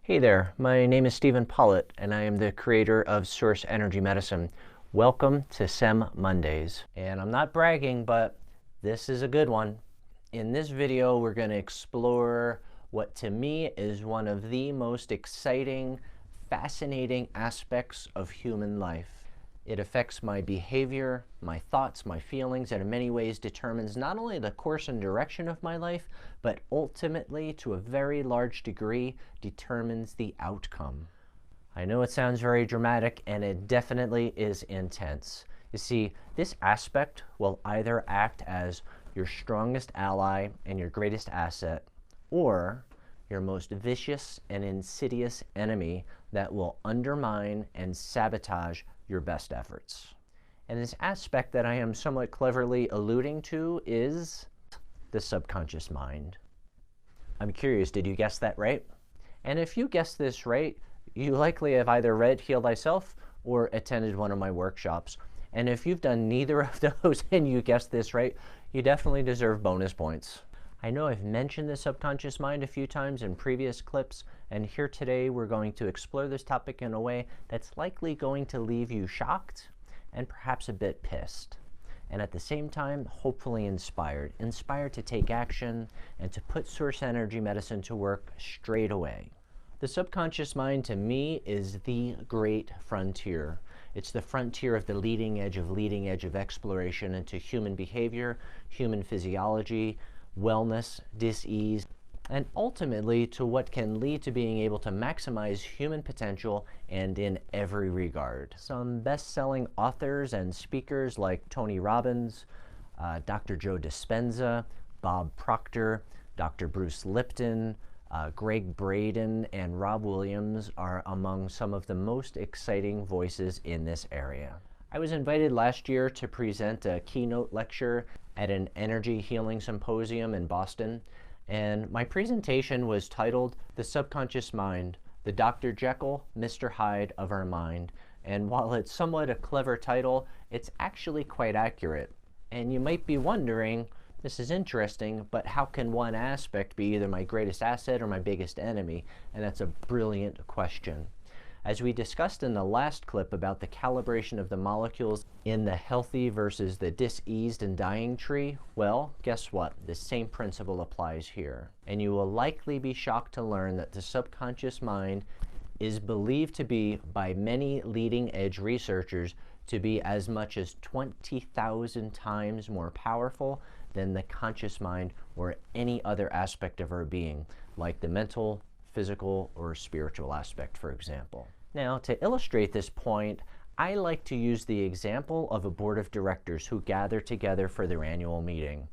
Hey there, my name is Stephen Pollitt, and I am the creator of Source Energy Medicine. Welcome to SEM Mondays. And I'm not bragging, but this is a good one. In this video, we're going to explore what to me is one of the most exciting, fascinating aspects of human life. It affects my behavior, my thoughts, my feelings, and in many ways determines not only the course and direction of my life, but ultimately, to a very large degree, determines the outcome. I know it sounds very dramatic, and it definitely is intense. You see, this aspect will either act as your strongest ally and your greatest asset, or your most vicious and insidious enemy that will undermine and sabotage your best efforts. And this aspect that I am somewhat cleverly alluding to is the subconscious mind. I'm curious, did you guess that right? And if you guessed this right, you likely have either read Heal Thyself or attended one of my workshops. And if you've done neither of those and you guessed this right, you definitely deserve bonus points. I know I've mentioned the subconscious mind a few times in previous clips, and here today we're going to explore this topic in a way that's likely going to leave you shocked and perhaps a bit pissed. And at the same time, hopefully inspired to take action and to put Source Energy Medicine to work straight away. The subconscious mind, to me, is the great frontier. It's the frontier of the leading edge of exploration into human behavior, human physiology, wellness, dis-ease, and ultimately to what can lead to being able to maximize human potential and in every regard. Some best-selling authors and speakers like Tony Robbins, Dr. Joe Dispenza, Bob Proctor, Dr. Bruce Lipton, Greg Braden, and Rob Williams are among some of the most exciting voices in this area. I was invited last year to present a keynote lecture at an energy healing symposium in Boston, and my presentation was titled The Subconscious Mind, the Dr. Jekyl, Mr. Hyde of our mind. And while it's somewhat a clever title, it's actually quite accurate. And you might be wondering, this is interesting, but how can one aspect be either my greatest asset or my biggest enemy? And that's a brilliant question. As we discussed in the last clip about the calibration of the molecules in the healthy versus the diseased and dying tree, well, guess what? The same principle applies here. And you will likely be shocked to learn that the subconscious mind is believed to be, by many leading edge researchers, to be as much as 20,000 times more powerful than the conscious mind or any other aspect of our being, like the mental, physical, or spiritual aspect, for example. Now, to illustrate this point, I like to use the example of a board of directors who gather together for their annual meeting.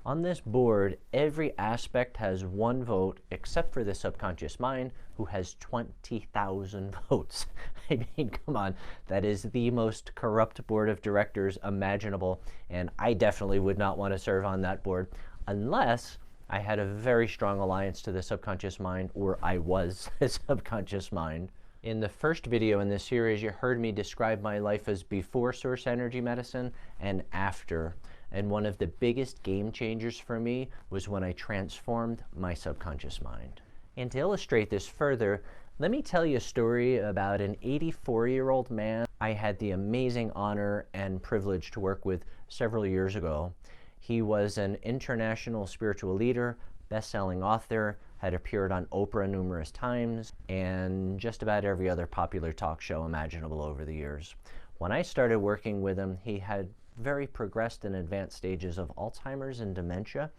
On this board, every aspect has one vote except for the subconscious mind, who has 20,000 votes. I mean, come on, that is the most corrupt board of directors imaginable, and I definitely would not want to serve on that board unless I had a very strong alliance to the subconscious mind, or I was the subconscious mind. In the first video in this series, you heard me describe my life as before Source Energy Medicine and after. And one of the biggest game changers for me was when I transformed my subconscious mind. And to illustrate this further, let me tell you a story about an 84-year-old man I had the amazing honor and privilege to work with several years ago. He was an international spiritual leader, best-selling author, had appeared on Oprah numerous times, and just about every other popular talk show imaginable over the years. When I started working with him, he had very progressed and advanced stages of Alzheimer's and dementia.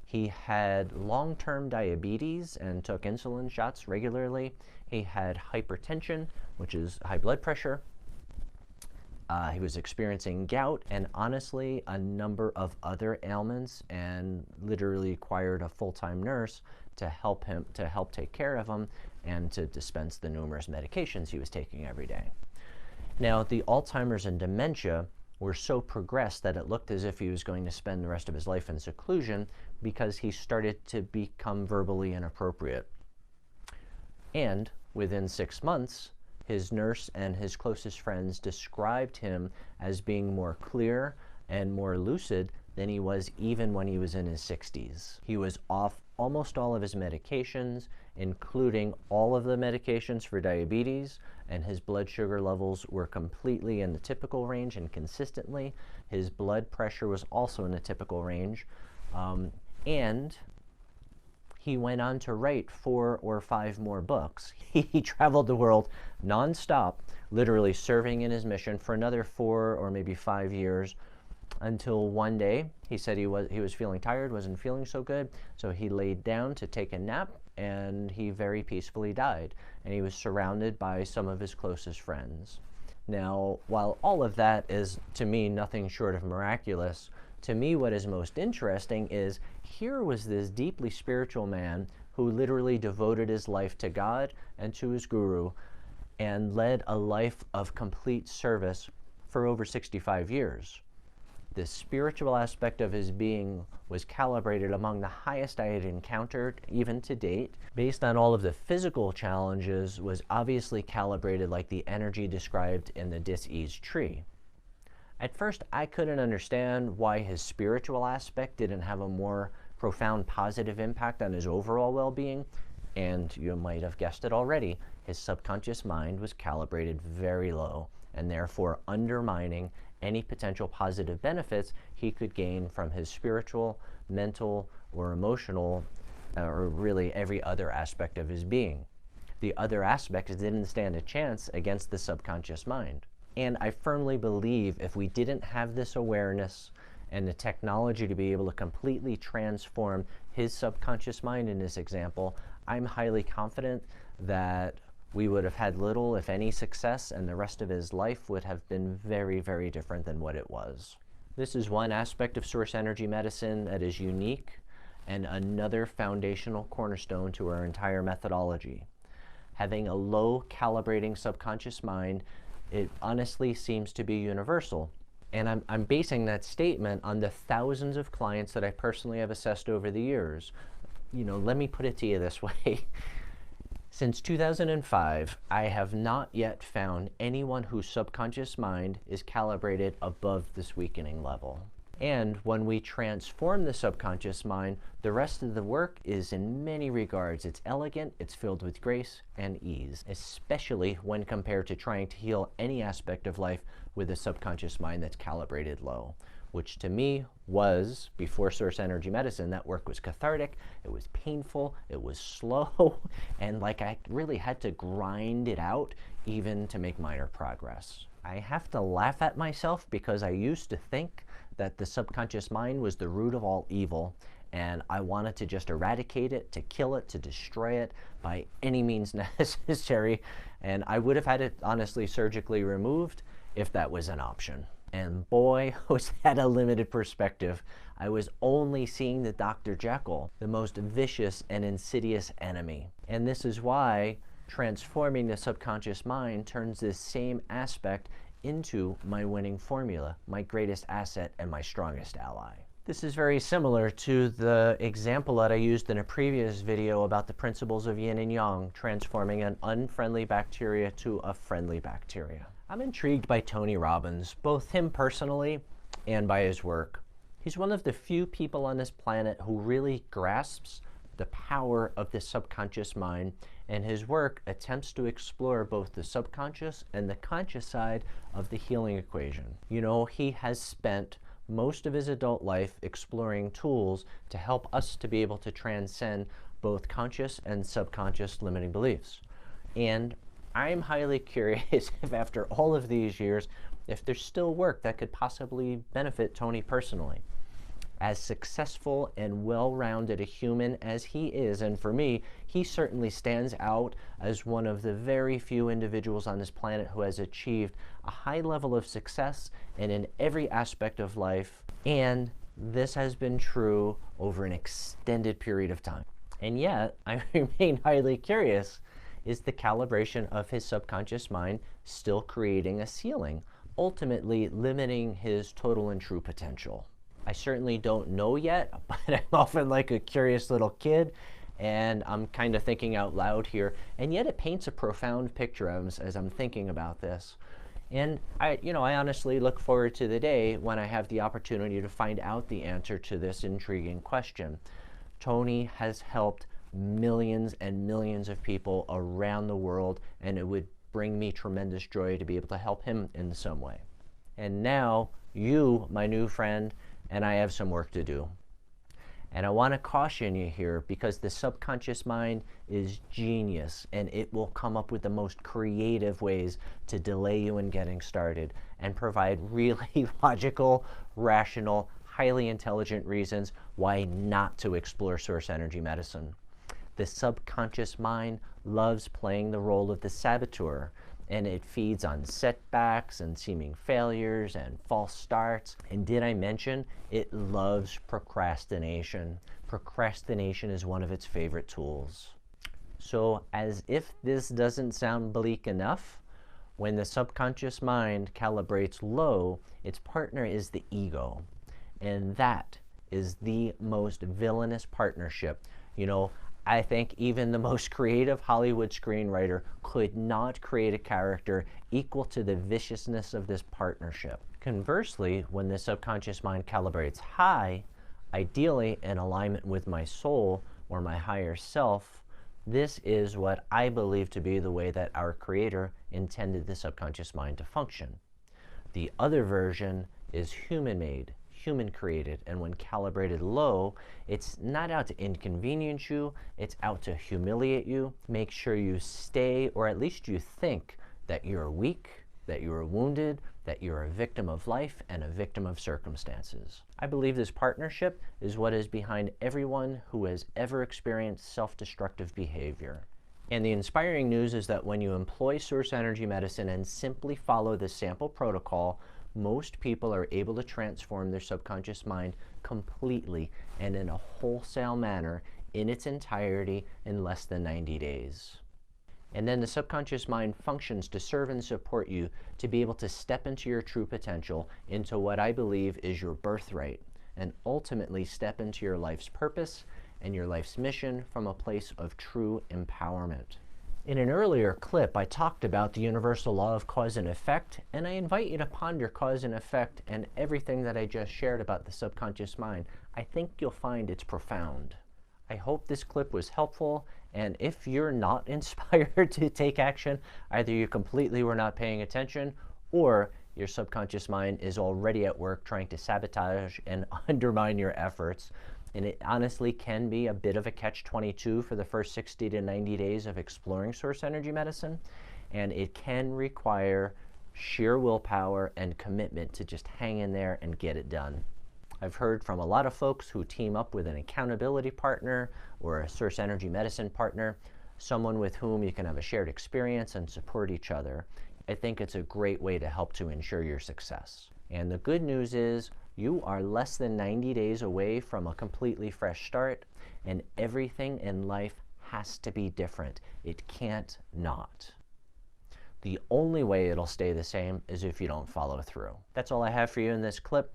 He had long-term diabetes and took insulin shots regularly. He had hypertension, which is high blood pressure. He was experiencing gout and honestly a number of other ailments, and literally required a full-time nurse to help take care of him and to dispense the numerous medications he was taking every day. Now, the Alzheimer's and dementia were so progressed that it looked as if he was going to spend the rest of his life in seclusion because he started to become verbally inappropriate. And within 6 months, his nurse and his closest friends described him as being more clear and more lucid than he was even when he was in his 60s. He was off almost all of his medications, including all of the medications for diabetes, and his blood sugar levels were completely in the typical range and consistently. His blood pressure was also in the typical range. And he went on to write 4 or 5 more books. He traveled the world nonstop, literally serving in his mission for another 4 or maybe 5 years, until one day he said he was feeling tired, wasn't feeling so good, so he laid down to take a nap, and he very peacefully died. And he was surrounded by some of his closest friends. Now, while all of that is, to me, nothing short of miraculous, to me what is most interesting is here was this deeply spiritual man who literally devoted his life to God and to his guru and led a life of complete service for over 65 years. The spiritual aspect of his being was calibrated among the highest I had encountered, even to date. Based on all of the physical challenges, was obviously calibrated like the energy described in the dis-ease tree. At first, I couldn't understand why his spiritual aspect didn't have a more profound positive impact on his overall well-being, and you might have guessed it already, his subconscious mind was calibrated very low, and therefore undermining any potential positive benefits he could gain from his spiritual, mental, or emotional, or really every other aspect of his being. The other aspects didn't stand a chance against the subconscious mind. And I firmly believe if we didn't have this awareness and the technology to be able to completely transform his subconscious mind in this example, I'm highly confident that we would have had little, if any, success, and the rest of his life would have been very, very different than what it was. This is one aspect of source energy medicine that is unique and another foundational cornerstone to our entire methodology. Having a low calibrating subconscious mind, it honestly seems to be universal. And I'm basing that statement on the thousands of clients that I personally have assessed over the years. Let me put it to you this way. Since 2005, I have not yet found anyone whose subconscious mind is calibrated above this weakening level. And when we transform the subconscious mind, the rest of the work is in many regards, it's elegant, it's filled with grace and ease, especially when compared to trying to heal any aspect of life with a subconscious mind that's calibrated low, which to me was, before source energy medicine, that work was cathartic, it was painful, it was slow, and like I really had to grind it out even to make minor progress. I have to laugh at myself because I used to think that the subconscious mind was the root of all evil, and I wanted to just eradicate it, to kill it, to destroy it by any means necessary, and I would have had it honestly surgically removed if that was an option. And boy, was that a limited perspective. I was only seeing the Dr. Jekyll, the most vicious and insidious enemy. And this is why transforming the subconscious mind turns this same aspect into my winning formula, my greatest asset and my strongest ally. This is very similar to the example that I used in a previous video about the principles of yin and yang, transforming an unfriendly bacteria to a friendly bacteria. I'm intrigued by Tony Robbins, both him personally and by his work. He's one of the few people on this planet who really grasps the power of the subconscious mind, and his work attempts to explore both the subconscious and the conscious side of the healing equation. He has spent most of his adult life exploring tools to help us to be able to transcend both conscious and subconscious limiting beliefs. And I'm highly curious if after all of these years, if there's still work that could possibly benefit Tony personally. As successful and well-rounded a human as he is, and for me, he certainly stands out as one of the very few individuals on this planet who has achieved a high level of success and in every aspect of life, and this has been true over an extended period of time. And yet, I remain highly curious, is the calibration of his subconscious mind still creating a ceiling, ultimately limiting his total and true potential? I certainly don't know yet, but I'm often like a curious little kid, and I'm kind of thinking out loud here, and yet it paints a profound picture as I'm thinking about this. And I honestly look forward to the day when I have the opportunity to find out the answer to this intriguing question. Tony has helped millions and millions of people around the world, and it would bring me tremendous joy to be able to help him in some way. And now you, my new friend, and I have some work to do. And I want to caution you here, because the subconscious mind is genius, and it will come up with the most creative ways to delay you in getting started and provide really logical, rational, highly intelligent reasons why not to explore source energy medicine. The subconscious mind loves playing the role of the saboteur, and it feeds on setbacks and seeming failures and false starts. And did I mention it loves procrastination? Procrastination is one of its favorite tools. So as if this doesn't sound bleak enough, when the subconscious mind calibrates low, its partner is the ego. And that is the most villainous partnership. You know, I think even the most creative Hollywood screenwriter could not create a character equal to the viciousness of this partnership. Conversely, when the subconscious mind calibrates high, ideally in alignment with my soul or my higher self, this is what I believe to be the way that our Creator intended the subconscious mind to function. The other version is human-made, human-created, and when calibrated low, it's not out to inconvenience you, it's out to humiliate you, make sure you stay, or at least you think, that you're weak, that you're wounded, that you're a victim of life and a victim of circumstances. I believe this partnership is what is behind everyone who has ever experienced self-destructive behavior. And the inspiring news is that when you employ source energy medicine and simply follow the sample protocol, most people are able to transform their subconscious mind completely and in a wholesale manner in its entirety in less than 90 days. And then the subconscious mind functions to serve and support you to be able to step into your true potential, into what I believe is your birthright, and ultimately step into your life's purpose and your life's mission from a place of true empowerment. In an earlier clip, I talked about the universal law of cause and effect, and I invite you to ponder cause and effect and everything that I just shared about the subconscious mind. I think you'll find it's profound. I hope this clip was helpful, and if you're not inspired to take action, either you completely were not paying attention, or your subconscious mind is already at work trying to sabotage and undermine your efforts. And it honestly can be a bit of a catch-22 for the first 60 to 90 days of exploring source energy medicine. And it can require sheer willpower and commitment to just hang in there and get it done. I've heard from a lot of folks who team up with an accountability partner or a source energy medicine partner, someone with whom you can have a shared experience and support each other. I think it's a great way to help to ensure your success. And the good news is, you are less than 90 days away from a completely fresh start, and everything in life has to be different. It can't not. The only way it'll stay the same is if you don't follow through. That's all I have for you in this clip.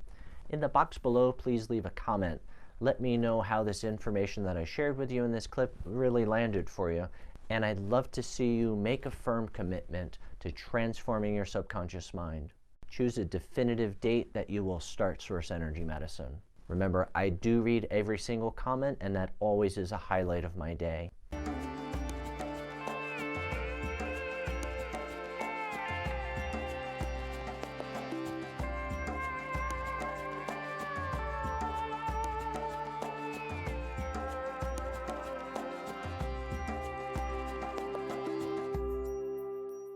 In the box below, please leave a comment. Let me know how this information that I shared with you in this clip really landed for you. And I'd love to see you make a firm commitment to transforming your subconscious mind. Choose a definitive date that you will start source energy medicine. Remember, I do read every single comment, and that always is a highlight of my day.